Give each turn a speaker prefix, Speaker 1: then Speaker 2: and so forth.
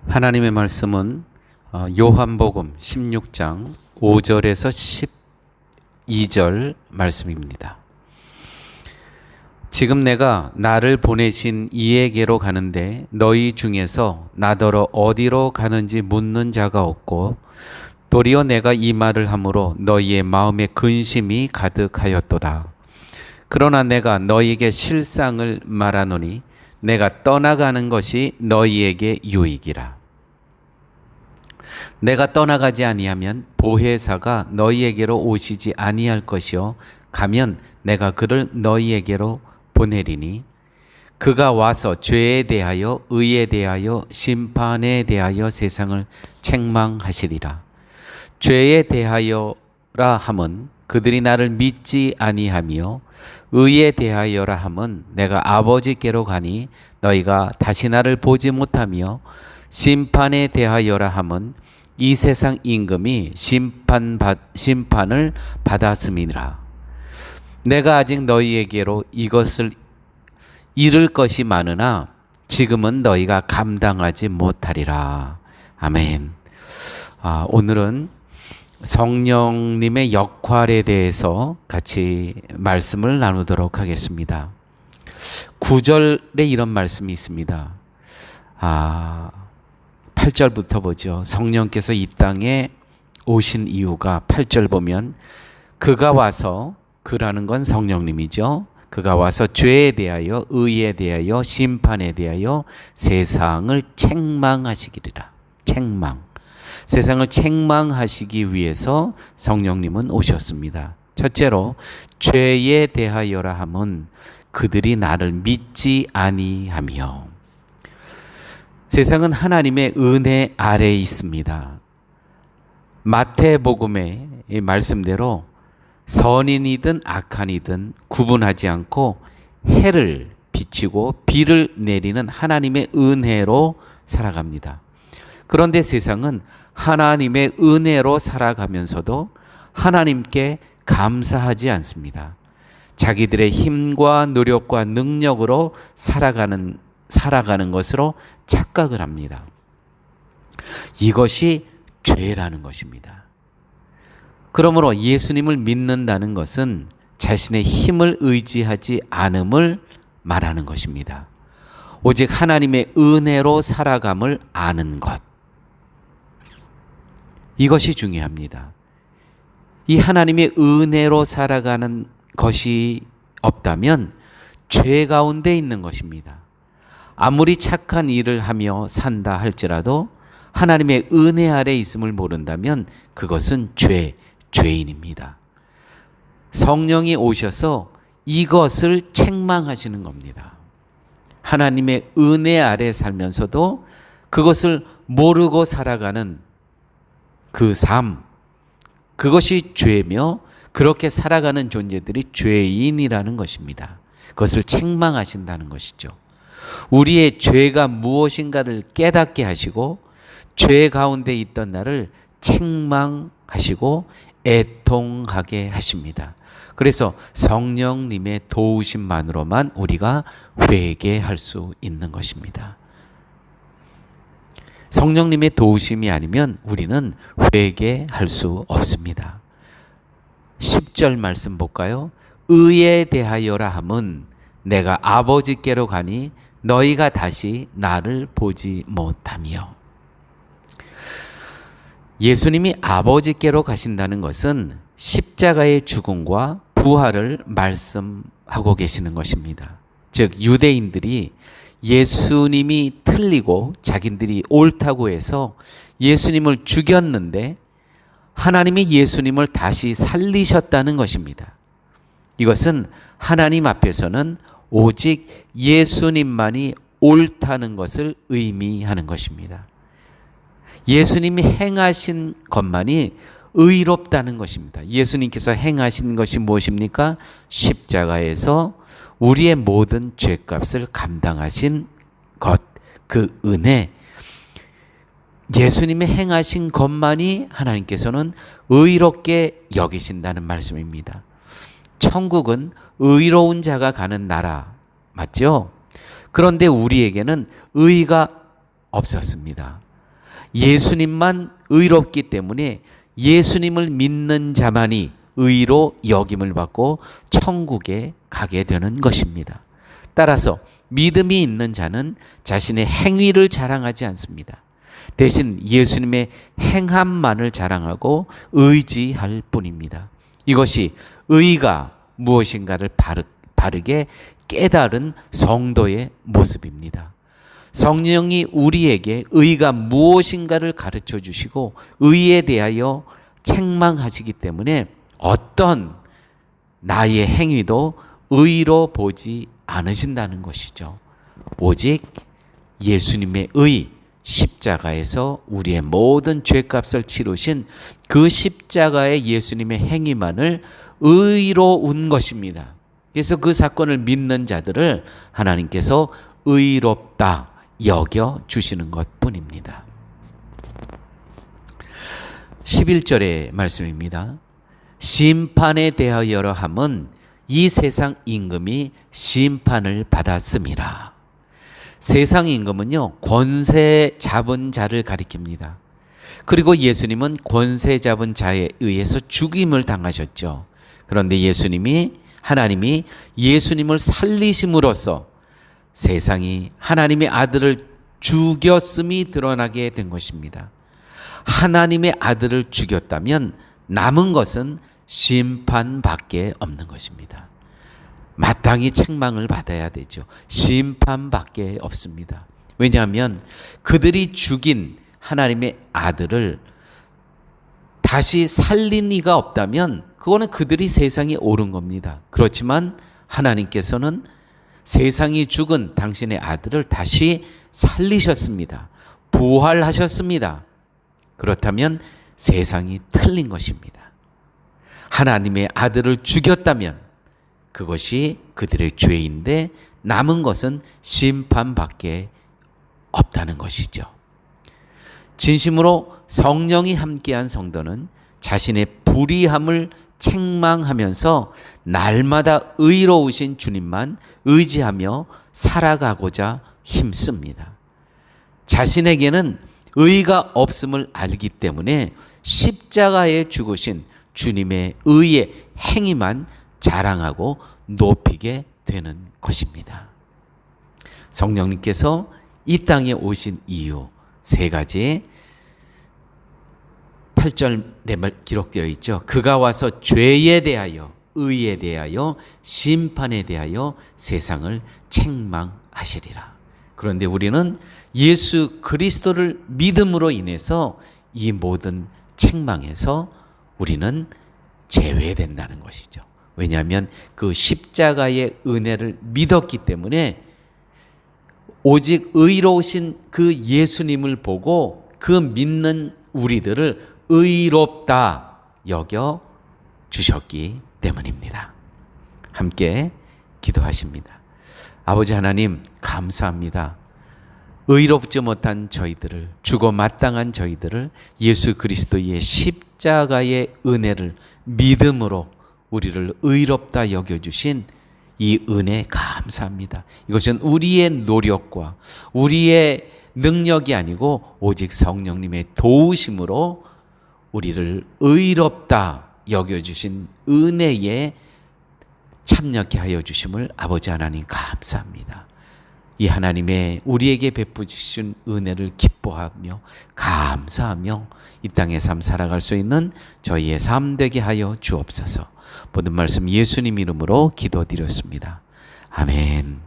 Speaker 1: 하나님의 말씀은 요한복음 16장 5절에서 12절 말씀입니다. 지금 내가 나를 보내신 이에게로 가는데 너희 중에서 나더러 어디로 가는지 묻는 자가 없고 도리어 내가 이 말을 함으로 너희의 마음에 근심이 가득하였도다. 그러나 내가 너희에게 실상을 말하노니 내가 떠나가는 것이 너희에게 유익이라. 내가 떠나가지 아니하면 보혜사가 너희에게로 오시지 아니할 것이요 가면 내가 그를 너희에게로 보내리니 그가 와서 죄에 대하여 의에 대하여 심판에 대하여 세상을 책망하시리라. 죄에 대하여라 함은 그들이 나를 믿지 아니하며 의에 대하여라 함은 내가 아버지께로 가니 너희가 다시 나를 보지 못하며 심판에 대하여라 함은 이 세상 임금이 심판을 받았음이니라. 내가 아직 너희에게로 이것을 이를 것이 많으나 지금은 너희가 감당하지 못하리라. 아멘. 오늘은 성령님의 역할에 대해서 같이 말씀을 나누도록 하겠습니다. 9절에 이런 말씀이 있습니다. 8절부터 보죠. 성령께서 이 땅에 오신 이유가 8절 보면 그가 와서, 그라는 건 성령님이죠. 그가 와서 죄에 대하여 의에 대하여 심판에 대하여 세상을 책망하시기리라. 책망. 세상을 책망하시기 위해서 성령님은 오셨습니다. 첫째로 죄에 대하여라 함은 그들이 나를 믿지 아니하며. 세상은 하나님의 은혜 아래에 있습니다. 마태복음의 말씀대로 선인이든 악한이든 구분하지 않고 해를 비치고 비를 내리는 하나님의 은혜로 살아갑니다. 그런데 세상은 하나님의 은혜로 살아가면서도 하나님께 감사하지 않습니다. 자기들의 힘과 노력과 능력으로 살아가는 것으로 착각을 합니다. 이것이 죄라는 것입니다. 그러므로 예수님을 믿는다는 것은 자신의 힘을 의지하지 않음을 말하는 것입니다. 오직 하나님의 은혜로 살아감을 아는 것. 이것이 중요합니다. 이 하나님의 은혜로 살아가는 것이 없다면 죄 가운데 있는 것입니다. 아무리 착한 일을 하며 산다 할지라도 하나님의 은혜 아래 있음을 모른다면 그것은 죄인입니다. 성령이 오셔서 이것을 책망하시는 겁니다. 하나님의 은혜 아래 살면서도 그것을 모르고 살아가는 그 삶, 그것이 죄며 그렇게 살아가는 존재들이 죄인이라는 것입니다. 그것을 책망하신다는 것이죠. 우리의 죄가 무엇인가를 깨닫게 하시고 죄 가운데 있던 나를 책망하시고 애통하게 하십니다. 그래서 성령님의 도우심만으로만 우리가 회개할 수 있는 것입니다. 성령님의 도우심이 아니면 우리는 회개할 수 없습니다. 10절 말씀 볼까요? 의에 대하여라 함은 내가 아버지께로 가니 너희가 다시 나를 보지 못하며. 예수님이 아버지께로 가신다는 것은 십자가의 죽음과 부활을 말씀하고 계시는 것입니다. 즉 유대인들이 예수님이 틀리고 자기들이 옳다고 해서 예수님을 죽였는데 하나님이 예수님을 다시 살리셨다는 것입니다. 이것은 하나님 앞에서는 오직 예수님만이 옳다는 것을 의미하는 것입니다. 예수님이 행하신 것만이 의롭다는 것입니다. 예수님께서 행하신 것이 무엇입니까? 십자가에서 우리의 모든 죄값을 감당하신 것, 그 은혜, 예수님이 행하신 것만이 하나님께서는 의롭게 여기신다는 말씀입니다. 천국은 의로운 자가 가는 나라, 맞죠? 그런데 우리에게는 의가 없었습니다. 예수님만 의롭기 때문에 예수님을 믿는 자만이 의로 여김을 받고 천국에 가게 되는 것입니다. 따라서 믿음이 있는 자는 자신의 행위를 자랑하지 않습니다. 대신 예수님의 행함만을 자랑하고 의지할 뿐입니다. 이것이 의가 무엇인가를 바르게 깨달은 성도의 모습입니다. 성령이 우리에게 의가 무엇인가를 가르쳐 주시고 의에 대하여 책망하시기 때문에 어떤 나의 행위도 의로 보지 않으신다는 것이죠. 오직 예수님의 의, 십자가에서 우리의 모든 죄값을 치르신 그 십자가의 예수님의 행위만을 의로운 것입니다. 그래서 그 사건을 믿는 자들을 하나님께서 의롭다 여겨 주시는 것뿐입니다. 11절의 말씀입니다. 심판에 대하여라 함은 이 세상 임금이 심판을 받았음이라. 세상 임금은요, 권세 잡은 자를 가리킵니다. 그리고 예수님은 권세 잡은 자에 의해서 죽임을 당하셨죠. 그런데 하나님이 예수님을 살리심으로써 세상이 하나님의 아들을 죽였음이 드러나게 된 것입니다. 하나님의 아들을 죽였다면 남은 것은 심판밖에 없는 것입니다. 마땅히 책망을 받아야 되죠. 심판밖에 없습니다. 왜냐하면 그들이 죽인 하나님의 아들을 다시 살린 이가 없다면 그거는 그들이 세상에 옳은 겁니다. 그렇지만 하나님께서는 세상이 죽은 당신의 아들을 다시 살리셨습니다. 부활하셨습니다. 그렇다면 세상이 틀린 것입니다. 하나님의 아들을 죽였다면 그것이 그들의 죄인데 남은 것은 심판밖에 없다는 것이죠. 진심으로 성령이 함께한 성도는 자신의 불의함을 책망하면서 날마다 의로우신 주님만 의지하며 살아가고자 힘씁니다. 자신에게는 의가 없음을 알기 때문에 십자가에 죽으신 주님의 의의 행위만 자랑하고 높이게 되는 것입니다. 성령님께서 이 땅에 오신 이유 3가지 8절에 기록되어 있죠. 그가 와서 죄에 대하여, 의에 대하여, 심판에 대하여 세상을 책망하시리라. 그런데 우리는 예수 그리스도를 믿음으로 인해서 이 모든 책망에서 우리는 제외된다는 것이죠. 왜냐하면 그 십자가의 은혜를 믿었기 때문에 오직 의로우신 그 예수님을 보고 그 믿는 우리들을 의롭다 여겨 주셨기 때문입니다. 함께 기도하십니다. 아버지 하나님 감사합니다. 의롭지 못한 저희들을, 죽어 마땅한 저희들을 예수 그리스도의 십자가의 은혜를 믿음으로 우리를 의롭다 여겨주신 이 은혜 감사합니다. 이것은 우리의 노력과 우리의 능력이 아니고 오직 성령님의 도우심으로 우리를 의롭다 여겨주신 은혜에 참여케 하여 주심을 아버지 하나님 감사합니다. 이 하나님의 우리에게 베푸신 은혜를 기뻐하며 감사하며 이 땅의 삶 살아갈 수 있는 저희의 삶 되게 하여 주옵소서. 모든 말씀 예수님 이름으로 기도드렸습니다. 아멘.